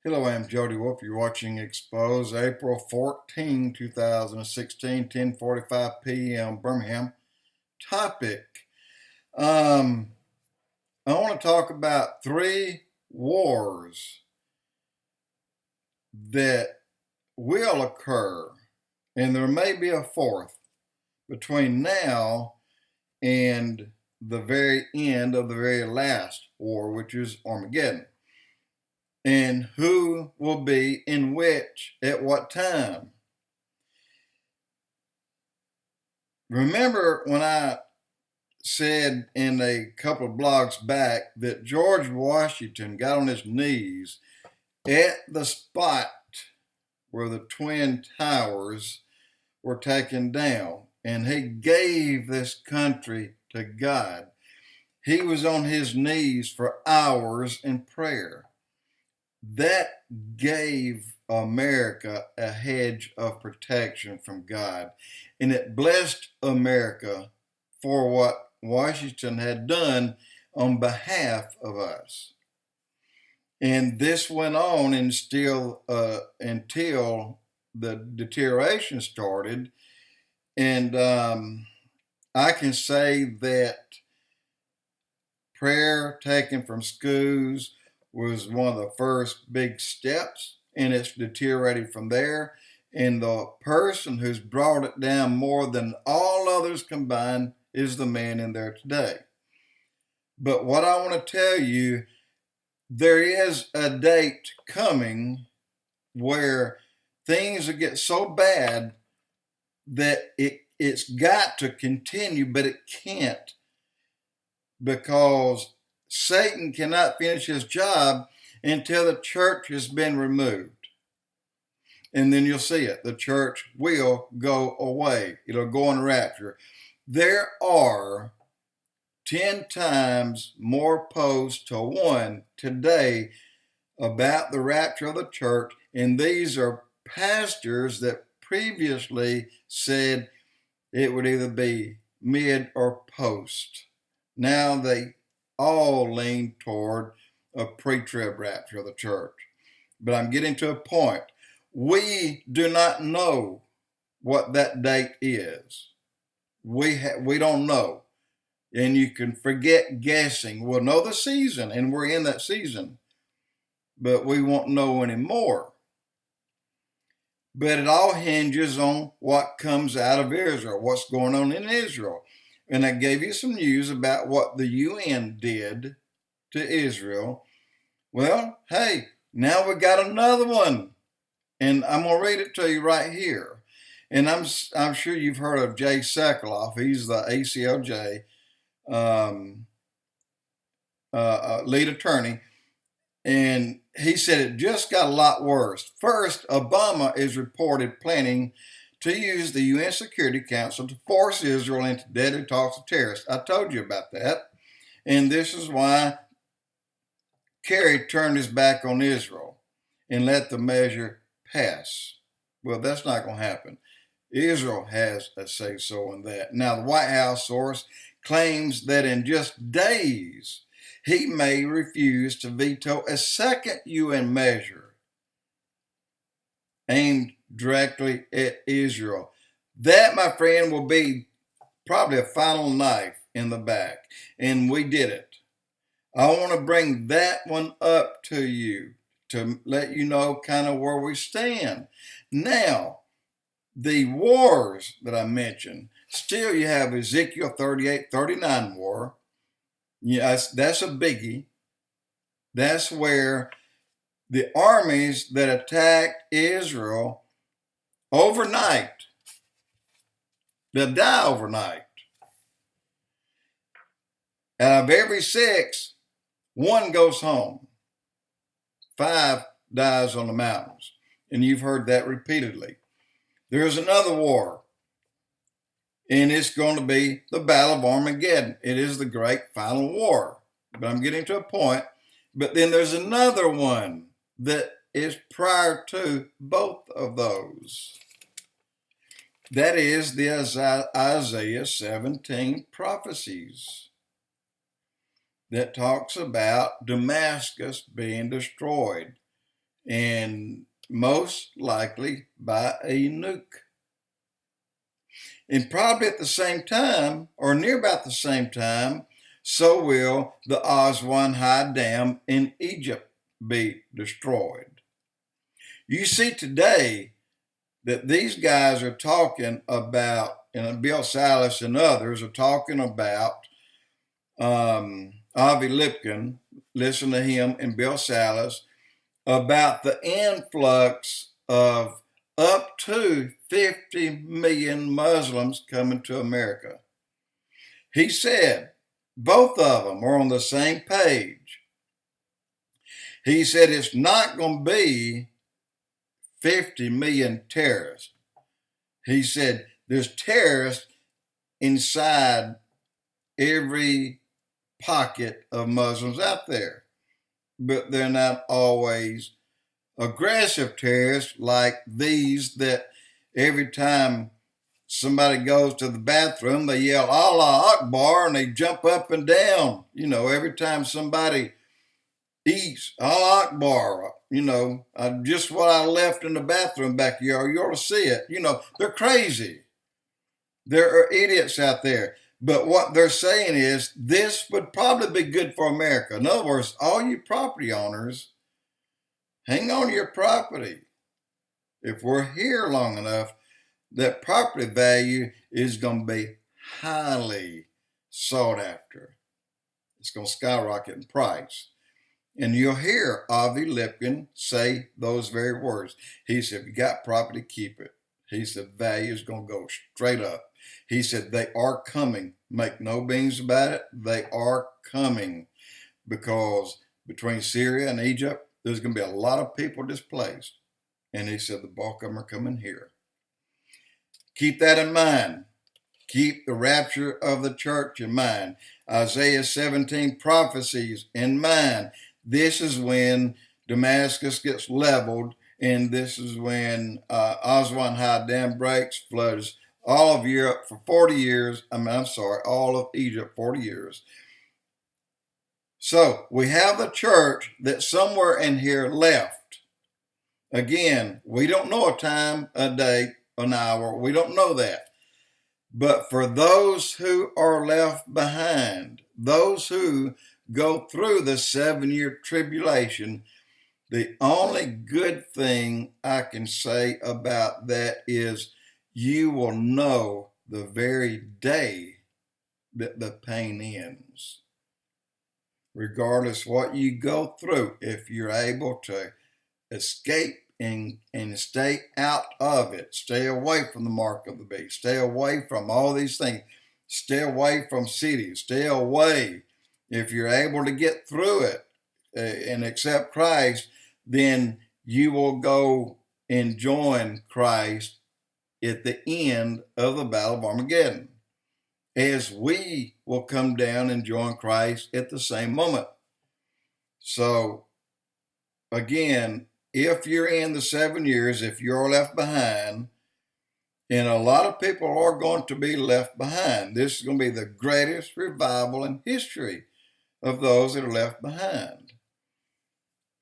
Hello, I'm Jody Wolf. You're watching Expoz, April 14, 2016, 10:45 p.m. Birmingham. Topic. I want to talk about 3 wars that will occur, and there may be a 4th between now and the very end of the very last war, which is Armageddon. And who will be in which at what time. Remember when I said in a couple of blogs back that George Washington got on his knees at the spot where the Twin Towers were taken down, and he gave this country to God. He was on his knees for hours in prayer. That gave America a hedge of protection from God, and it blessed America for what Washington had done on behalf of us. And this went on and still until the deterioration started. And I can say that prayer taken from schools was one of the first big steps, and it's deteriorated from there. And the person who's brought it down more than all others combined is the man in there today. But what I want to tell you, there is a date coming where things will get so bad that it's got to continue, but it can't, because Satan cannot finish his job until the church has been removed. And then you'll see it. The church will go away. It'll go in rapture. There are 10 times more posts to 1 today about the rapture of the church. And these are pastors that previously said it would either be mid or post. Now they all lean toward a pre-trib rapture of the church. But I'm getting to a point. We do not know what that date is. We don't know. And you can forget guessing. We'll know the season, and we're in that season. But we won't know anymore. But it all hinges on what comes out of Israel, what's going on in Israel. And I gave you some news about what the UN did to Israel. Well, hey, now we got another one. And I'm going to read it to you right here. And I'm sure you've heard of Jay SEKULOW. He's the ACLJ lead attorney. And he said it just got a lot worse. First, Obama is reported planning to use the UN Security Council to force Israel into deadly talks with terrorists. I told you about that. And this is why Kerry turned his back on Israel and let the measure pass. Well, that's not going to happen. Israel has a say-so in that. Now, the White House source claims that in just days, he may refuse to veto a second UN measure aimed directly at Israel. That, my friend, will be probably a final knife in the back. And we did it. I want to bring that one up to you to let you know kind of where we stand. Now, the wars that I mentioned, still you have Ezekiel 38-39 war. Yes, that's a biggie. That's where the armies that attacked Israel overnight, they'll die overnight. Out of every 6, 1 goes home. 5 dies on the mountains. And you've heard that repeatedly. There's another war, and it's going to be the Battle of Armageddon. It is the great final war. But I'm getting to a point. But then there's another one that is prior to both of those. That is the Isaiah 17 prophecies that talks about Damascus being destroyed. and most likely by a nuke. And probably at the same time, or near about the same time, so will the Aswan High Dam in Egypt be destroyed. You see today that these guys are talking about, and Bill Salus and others are talking about Avi Lipkon, listen to him, and Bill Salus, about the influx of up to 50 million Muslims coming to America. He said both of them are on the same page. He said it's not going to be 50 million terrorists. He said there's terrorists inside every pocket of Muslims out there, but they're not always aggressive terrorists like these that every time somebody goes to the bathroom, they yell Allah Akbar and they jump up and down. Every time somebody eats, Allah Akbar, just what I left in the bathroom back here, you ought to see it. They're crazy. There are idiots out there. But what they're saying is this would probably be good for America. In other words, all you property owners, hang on to your property. If we're here long enough, that property value is going to be highly sought after. It's going to skyrocket in price. And you'll hear Avi Lipkon say those very words. He said, if you got property, keep it. He said, value is going to go straight up. He said, they are coming. Make no beans about it. They are coming because between Syria and Egypt, there's going to be a lot of people displaced. And he said, the bulk of them are coming here. Keep that in mind. Keep the rapture of the church in mind. Isaiah 17 prophecies in mind. This is when Damascus gets leveled, and this is when Aswan High Dam breaks, floods all of Europe for 40 years. All of Egypt 40 years. So we have the church that somewhere in here left. Again, we don't know a time, a date, an hour. We don't know that. But for those who are left behind, those who go through the 7-year tribulation, the only good thing I can say about that is you will know the very day that the pain ends. Regardless what you go through, if you're able to escape and stay out of it, stay away from the mark of the beast, stay away from all these things, stay away from cities, stay away. If you're able to get through it and accept Christ, then you will go and join Christ at the end of the Battle of Armageddon, as we will come down and join Christ at the same moment. So, again, if you're in the 7 years, if you're left behind, and a lot of people are going to be left behind, this is going to be the greatest revival in history of those that are left behind.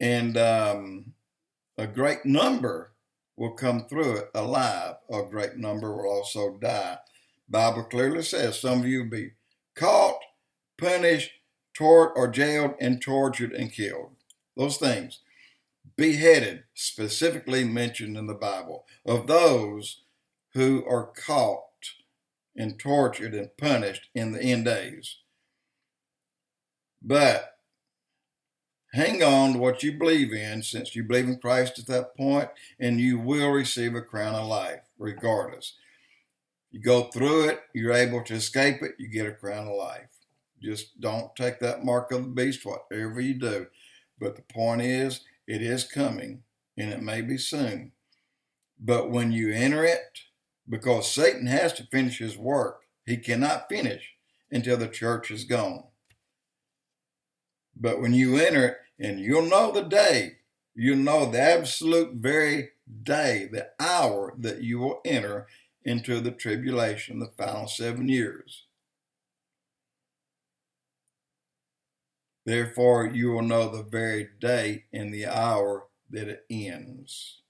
And a great number will come through it alive. A great number will also die. Bible clearly says some of you will be caught, punished, or jailed and tortured and killed. Those things. Beheaded, specifically mentioned in the Bible, of those who are caught and tortured and punished in the end days. But hang on to what you believe in, since you believe in Christ at that point, and you will receive a crown of life, regardless. You go through it, you're able to escape it, you get a crown of life. Just don't take that mark of the beast, whatever you do. But the point is, it is coming, and it may be soon. But when you enter it, because Satan has to finish his work, he cannot finish until the church is gone. But when you enter it, and you'll know the day, you'll know the absolute very day, the hour that you will enter into the tribulation, the final 7 years. Therefore, you will know the very day and the hour that it ends,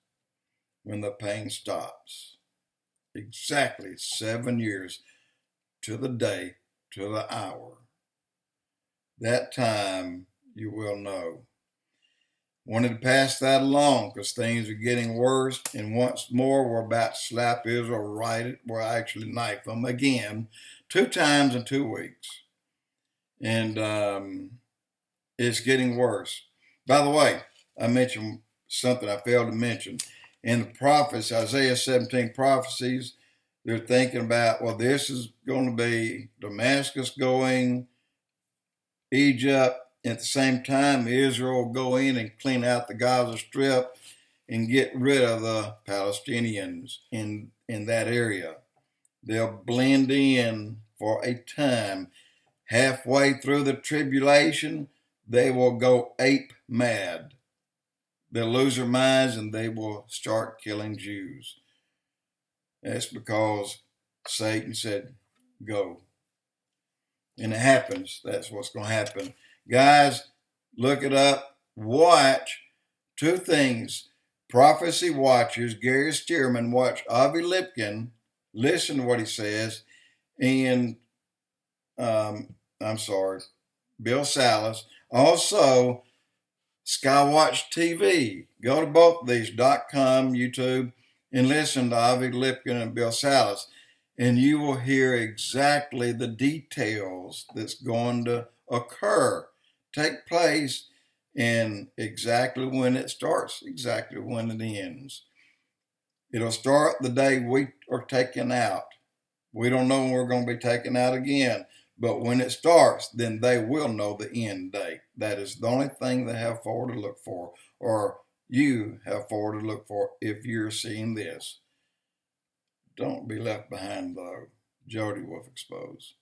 when the pain stops. Exactly 7 years to the day, to the hour. That time you will know. Wanted to pass that along because things are getting worse, and once more we're about to slap Israel right, or actually knife them again, 2 times in 2 weeks. And it's getting worse. By the way, I mentioned something I failed to mention. In the prophets, Isaiah 17 prophecies, they're thinking about, well, this is going to be Damascus going, Egypt. At the same time, Israel will go in and clean out the Gaza Strip and get rid of the Palestinians in that area. They'll blend in for a time. Halfway through the tribulation, they will go ape mad. They'll lose their minds and they will start killing Jews. That's because Satan said, go. And it happens. That's what's going to happen. Guys, look it up. Watch 2 things. Prophecy Watchers, Gary Stearman, watch Avi Lipkin, listen to what he says, and Bill Salus. Also, Skywatch TV. Go to both of these, .com, YouTube, and listen to Avi Lipkin and Bill Salus, and you will hear exactly the details that's going to occur, take place, and exactly when it starts, exactly when it ends. It'll start the day we are taken out. We don't know when we're going to be taken out again, but when it starts, then they will know the end date. That is the only thing they have forward to look for, or you have forward to look for if you're seeing this. Don't be left behind, though. Jody with Expoz.